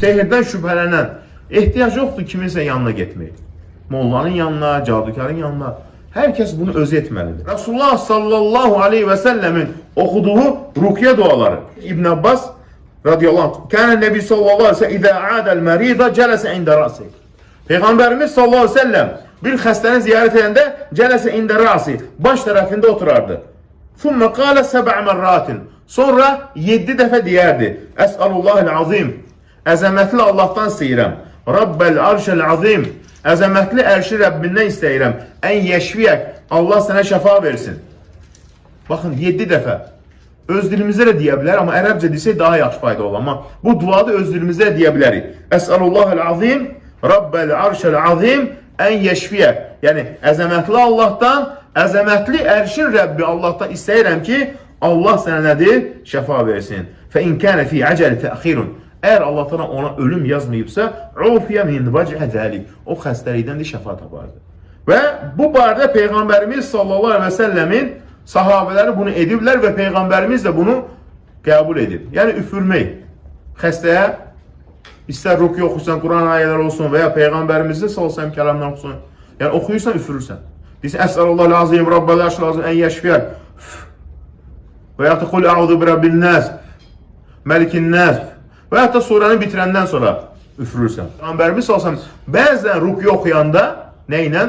sehirdən şübhələnən ehtiyac yoxdur kiminsə yanına getmək. Mollanın yanına, cadukarın yanına. Hər kəs bunu özü etməlidir. Rasulullah sallallahu aleyhi və səlləmin oxuduğu rukiyə duaları. İbn Abbas radiyallahu anh. Kənə Nəbi sallallahu aleyhi və səlləm İzə ədəl mərida cələsə ində rasi. Peyğəmbərimiz sallallahu aleyhi və səlləm bir xəstəni ziyarət edəndə cələsə ində rasi. Baş tərəfində oturardı. Thumma qalə səbə mərratin. Sonra 7 dəfə deyərdi. Əs'alullahil azim. Əzəmətli Allahdan istəyirəm. Rabbəl arşəl azim. Əzəmətli ərşi Rəbbindən istəyirəm. Ən yeşviyək. Allah sənə şəfa versin. Baxın, 7 dəfə. Öz dilimizdə də deyə bilər, amma ərəbcə desək daha yaxşı fayda olur. Amma bu duada öz dilimizdə də deyə bilərik. Əs'alullahil azim. Rabbəl arşəl azim. Ən yeşviyək. Yəni, əzəmətli Allahdan, əzəmətli ərşin Rəbbi Allahdan istəyirəm ki, Allah sənə nədir? Şəfa versin. Fə inkənə fi əcəli təxirun. Əgər Allah təala ona ölüm yazmayıbsa, ufiyə min vəcə zəlik. O xəstəlikdən də şəfa tapardı. Və bu barədə Peyğəmbərimiz sallallahu əleyhi və səlləmin sahabələri bunu ediblər və Peyğəmbərimiz də bunu qəbul edib. Yəni üfürmək. Xəstəyə istər rukiyə oxuyursan, Quran ayələri olsun və ya Peyğəmbərimizin sallallahu əleyhi və səlləm kəlamını oxusun. Yəni oxuyursan, üfürürsən. Deyirsən əs'alullahil azim, Rabbəl arşil azim, ən yeşfiyək. Və ya da qul əuzu bi rabbin nas, məlikin nas. Və hətta surəni bitirəndən sonra üfürürsən. Peyğəmbərimiz sallallahu bəzən rukiyə oxuyanda nə ilə?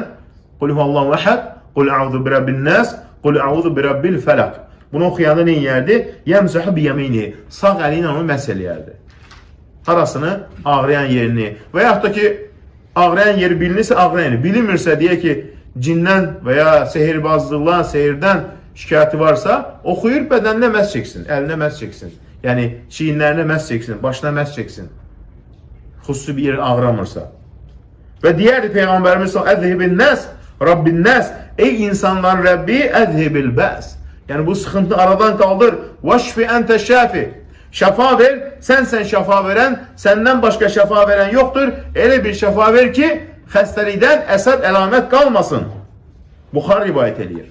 Qul huvallahu əhəd, qul əuzu bi rabbin nas, qul əuzu bi rabbil fələq. Bunu oxuyanda nə edərdi? Yəmsəhu bi yemini. Sağ əli ilə onu məs eləyərdi. Harasını? Ağrıyan yerini. Və yaxud da ki, ağrıyan yeri bilinirsə, ağrıyan yeri. Bilinmirsə, deyək ki, cindən və ya sehirbazlıqdan, sehirdən şikayəti varsa, oxuyur, bədəninə məs çəksin, əlinə məs çəksin. Yəni, çiyinlərinə məs çəksin, başına məs çəksin. Xüsusi bir yer ağramırsa. Və deyərdi Peyğəmbərimiz əzhibin nəs, Rabbin nəs, ey insanların Rəbbi, əzhibil bəs. Yəni, bu sıxıntı aradan qaldır. Vəşfi əntə şəfi. Şəfa ver, sənsən şəfa verən, səndən başqa şəfa verən yoxdur. Elə bir şəfa ver ki, xəstəlikdən əsəd əlamət qalmasın. Buxar rivayət edir.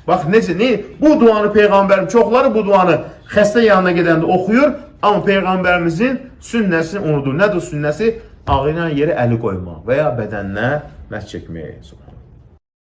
Bax, necə, bu duanı Peyğəmbərim, çoxları bu duanı xəstə yanına gedəndə oxuyur, amma Peyğəmbərimizin sünnəsini unudur. Nədir sünnəsi? Ağrıyan yeri əli qoymaq və ya bədəninə məs çəkmək.